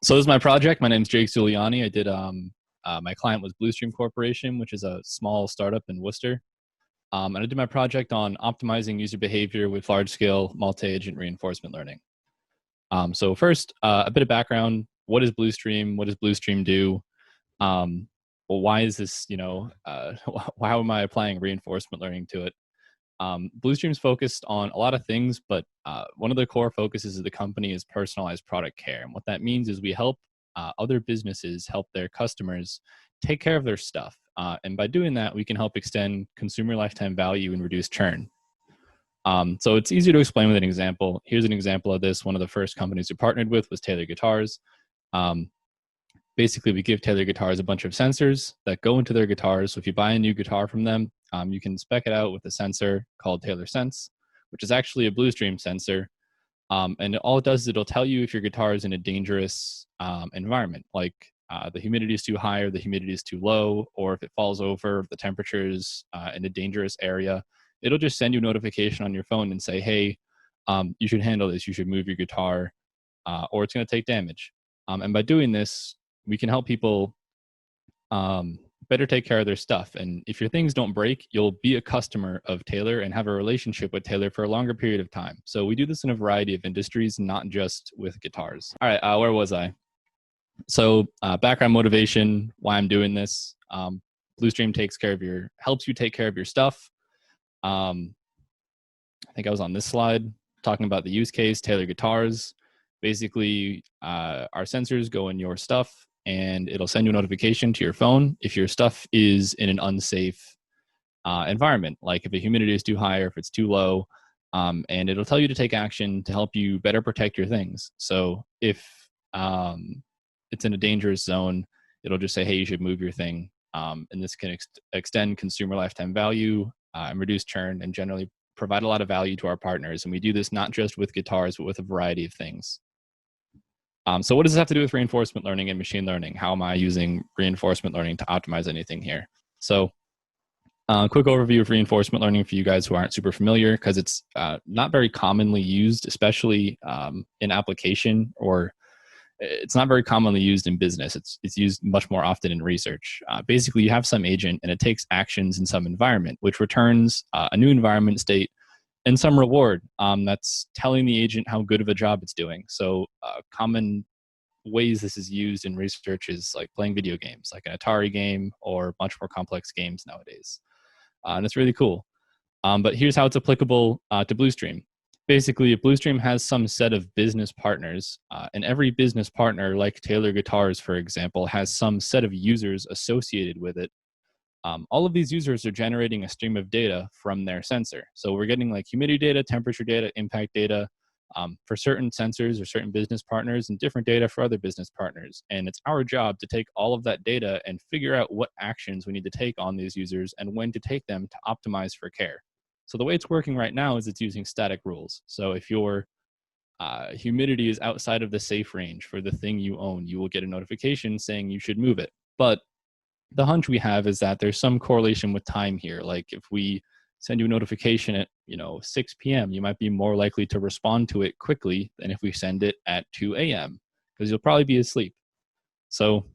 So this is my project. My name's Jake Zuliani. My client was Blustream Corporation, which is a small startup in Worcester. And I did my project on optimizing user behavior with large-scale multi-agent reinforcement learning. So first, a bit of background. What is Blustream? What does Blustream do? Well, why is this, how am I applying reinforcement learning to it? Blustream's focused on a lot of things, but one of the core focuses of the company is personalized product care. And what that means is we help other businesses help their customers take care of their stuff. And by doing that, we can help extend consumer lifetime value and reduce churn. So it's easy to explain with an example. Here's an example of this. One of the first companies we partnered with was Taylor Guitars. Basically, we give Taylor Guitars a bunch of sensors that go into their guitars. So if you buy a new guitar from them, you can spec it out with a sensor called Taylor Sense, which is actually a Blustream sensor. And all it does is it'll tell you if your guitar is in a dangerous environment, like the humidity is too high or the humidity is too low, or if it falls over, if the temperature is in a dangerous area. It'll just send you a notification on your phone and say, hey, you should handle this. You should move your guitar or it's going to take damage. And by doing this, we can help people better take care of their stuff. And if your things don't break, you'll be a customer of Taylor and have a relationship with Taylor for a longer period of time. So we do this in a variety of industries, not just with guitars. All right, where was I? So background motivation, why I'm doing this. Blustream helps you take care of your stuff. I think I was on this slide talking about the use case, Taylor Guitars. Basically, our sensors go in your stuff and it'll send you a notification to your phone if your stuff is in an unsafe environment, like if the humidity is too high or if it's too low, and it'll tell you to take action to help you better protect your things. So if it's in a dangerous zone, it'll just say, hey, you should move your thing. And this can extend consumer lifetime value and reduce churn and generally provide a lot of value to our partners. And we do this not just with guitars, but with a variety of things. So what does this have to do with reinforcement learning and machine learning? How am I using reinforcement learning to optimize anything here? So quick overview of reinforcement learning for you guys who aren't super familiar, because it's not very commonly used, especially in application, or it's not very commonly used in business. It's used much more often in research. Basically, you have some agent and it takes actions in some environment, which returns a new environment state and some reward that's telling the agent how good of a job it's doing. So common ways this is used in research is like playing video games, like an Atari game or much more complex games nowadays. And it's really cool. But here's how it's applicable to Blustream. Basically, if Blustream has some set of business partners, and every business partner, like Taylor Guitars, for example, has some set of users associated with it, all of these users are generating a stream of data from their sensor. So we're getting like humidity data, temperature data, impact data for certain sensors or certain business partners, and different data for other business partners. And it's our job to take all of that data and figure out what actions we need to take on these users and when to take them to optimize for care. So the way it's working right now is it's using static rules. So if your humidity is outside of the safe range for the thing you own, you will get a notification saying you should move it. But the hunch we have is that there's some correlation with time here. Like if we send you a notification at 6 p.m., you might be more likely to respond to it quickly than if we send it at 2 a.m. because you'll probably be asleep. So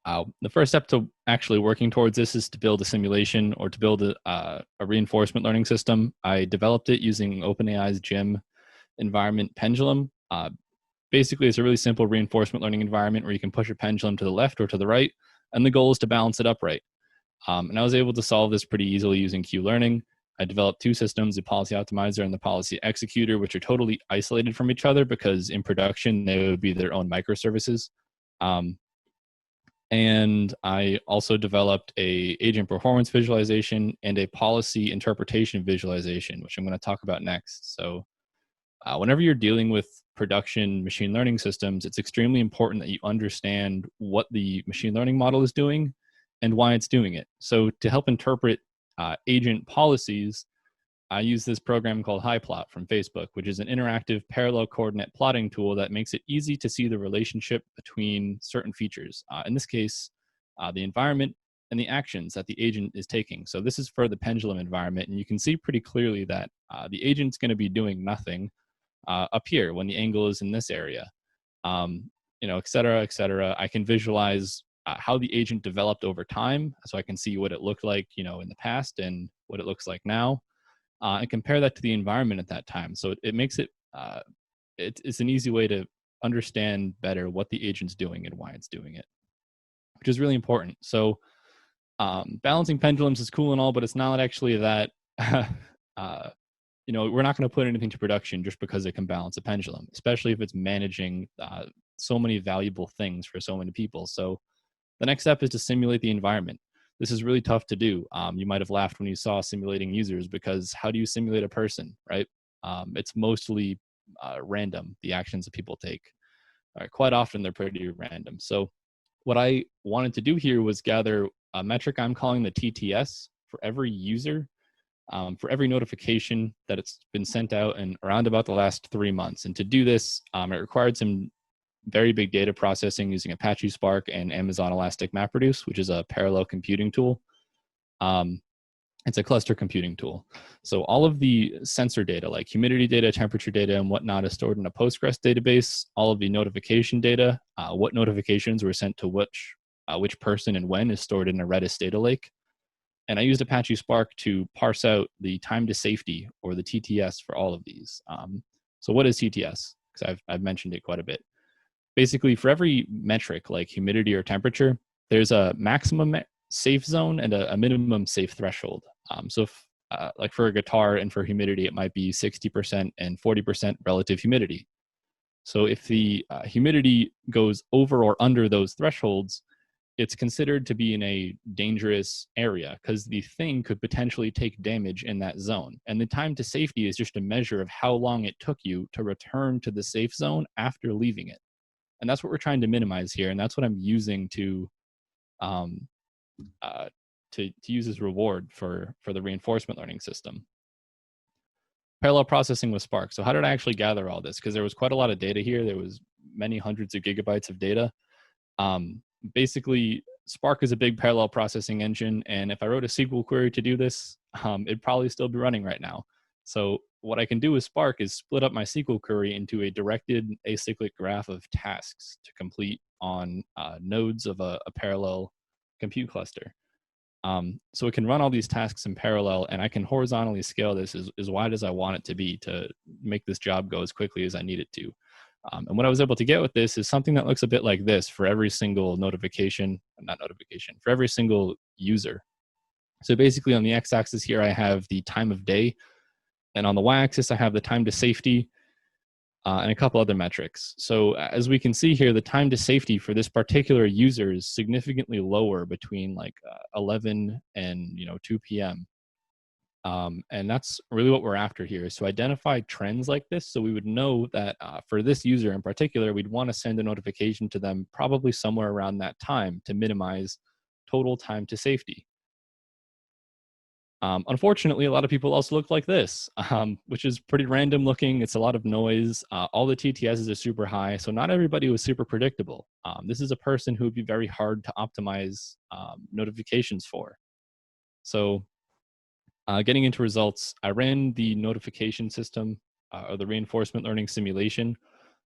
the first step to actually working towards this is to build a simulation or to build a reinforcement learning system. I developed it using OpenAI's GEM environment pendulum. Basically, it's a really simple reinforcement learning environment where you can push a pendulum to the left or to the right, and the goal is to balance it upright. And I was able to solve this pretty easily using Q-learning. I developed two systems, the policy optimizer and the policy executor, which are totally isolated from each other because in production, they would be their own microservices. And I also developed a agent performance visualization and a policy interpretation visualization, which I'm going to talk about next. So whenever you're dealing with production machine learning systems, it's extremely important that you understand what the machine learning model is doing and why it's doing it. So to help interpret agent policies, I use this program called HiPlot from Facebook, which is an interactive parallel coordinate plotting tool that makes it easy to see the relationship between certain features. In this case, the environment and the actions that the agent is taking. So this is for the pendulum environment, and you can see pretty clearly that the agent's going to be doing nothing up here when the angle is in this area. et cetera, et cetera. I can visualize how the agent developed over time, so I can see what it looked like, in the past and what it looks like now, and compare that to the environment at that time. So it makes it's an easy way to understand better what the agent's doing and why it's doing it, which is really important. So balancing pendulums is cool and all, but it's not actually that. We're not going to put anything to production just because it can balance a pendulum, especially if it's managing so many valuable things for so many people. So the next step is to simulate the environment. This is really tough to do. You might have laughed when you saw simulating users, because how do you simulate a person, right? It's mostly random, the actions that people take. Quite often they're pretty random. So what I wanted to do here was gather a metric I'm calling the TTS for every user, for every notification that it's been sent out in around about the last 3 months. And to do this, it required some very big data processing using Apache Spark and Amazon Elastic MapReduce, which is a parallel computing tool. It's a cluster computing tool. So all of the sensor data, like humidity data, temperature data, and whatnot, is stored in a Postgres database. All of the notification data, what notifications were sent to which person and when, is stored in a Redis data lake. And I used Apache Spark to parse out the time to safety, or the TTS, for all of these. So what is TTS? Because I've mentioned it quite a bit. Basically, for every metric like humidity or temperature, there's a maximum safe zone and a minimum safe threshold. So if, like for a guitar and for humidity, it might be 60% and 40% relative humidity. So if the humidity goes over or under those thresholds, it's considered to be in a dangerous area, because the thing could potentially take damage in that zone. And the time to safety is just a measure of how long it took you to return to the safe zone after leaving it. And that's what we're trying to minimize here. And that's what I'm using to use as reward for the reinforcement learning system. Parallel processing with Spark. So how did I actually gather all this? Because there was quite a lot of data here. There was many hundreds of gigabytes of data. Basically, Spark is a big parallel processing engine, and if I wrote a SQL query to do this, it'd probably still be running right now. So what I can do with Spark is split up my SQL query into a directed acyclic graph of tasks to complete on nodes of a parallel compute cluster. So it can run all these tasks in parallel, and I can horizontally scale this as wide as I want it to be to make this job go as quickly as I need it to. And what I was able to get with this is something that looks a bit like this for every single for every single user. So basically on the x-axis here, I have the time of day, and on the y-axis, I have the time to safety, and a couple other metrics. So as we can see here, the time to safety for this particular user is significantly lower between like 11 and 2 p.m. And that's really what we're after here, is to identify trends like this, so we would know that for this user in particular, we'd want to send a notification to them probably somewhere around that time to minimize total time to safety. Unfortunately, a lot of people also look like this, which is pretty random looking. It's a lot of noise. All the TTSs are super high, so not everybody was super predictable. This is a person who would be very hard to optimize notifications for. So getting into results, I ran the notification system, or the reinforcement learning simulation,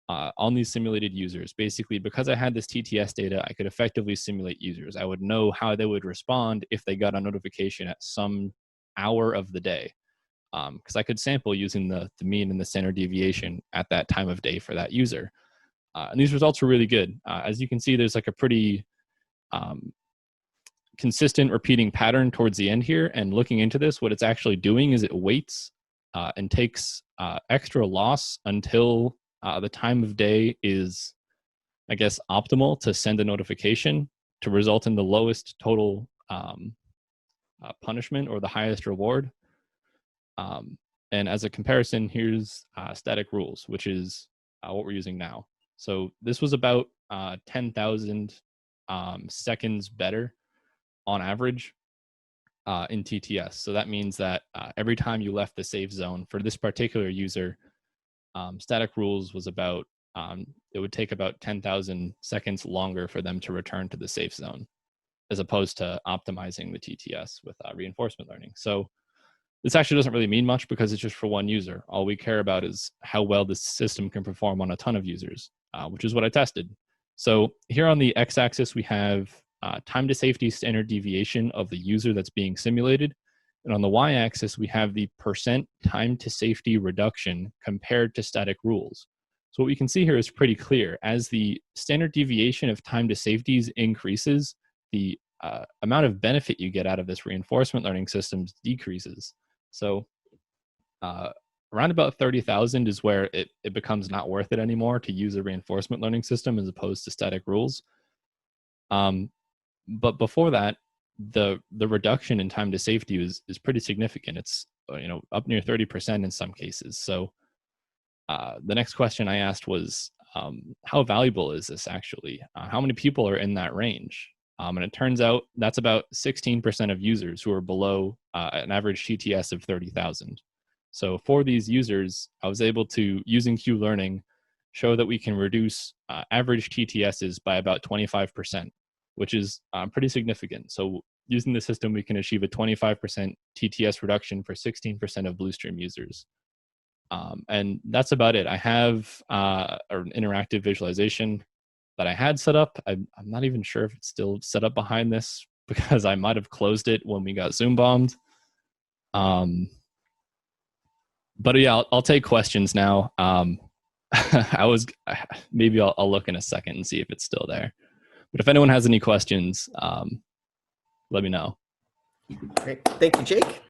on these simulated users. Basically, because I had this TTS data, I could effectively simulate users. I would know how they would respond if they got a notification at some hour of the day, because I could sample using the mean and the standard deviation at that time of day for that user. And these results were really good. As you can see, there's like a pretty consistent repeating pattern towards the end here. And looking into this, what it's actually doing is it waits and takes extra loss until the time of day is, I guess, optimal to send a notification to result in the lowest total punishment or the highest reward. And as a comparison, here's static rules, which is what we're using now. So this was about 10,000 seconds better on average in TTS. So that means that every time you left the safe zone for this particular user, static rules was about, it would take about 10,000 seconds longer for them to return to the safe zone, as opposed to optimizing the TTS with reinforcement learning. So this actually doesn't really mean much because it's just for one user. All we care about is how well the system can perform on a ton of users, which is what I tested. So here on the x-axis, we have time to safety standard deviation of the user that's being simulated. And on the y-axis, we have the percent time to safety reduction compared to static rules. So what we can see here is pretty clear. As the standard deviation of time to safeties increases, the amount of benefit you get out of this reinforcement learning systems decreases. So around about 30,000 is where it becomes not worth it anymore to use a reinforcement learning system as opposed to static rules. But before that, the reduction in time to safety is pretty significant. It's up near 30% in some cases. So the next question I asked was, how valuable is this actually? How many people are in that range? And it turns out that's about 16% of users who are below an average TTS of 30,000. So for these users, I was able to, using Q-learning, show that we can reduce average TTSs by about 25%, which is pretty significant. So using the system, we can achieve a 25% TTS reduction for 16% of Blustream users. And that's about it. I have an interactive visualization that I had set up. I'm not even sure if it's still set up behind this because I might have closed it when we got Zoom bombed. But yeah, I'll take questions now. Maybe I'll look in a second and see if it's still there. But if anyone has any questions, let me know. Great. Thank you, Jake.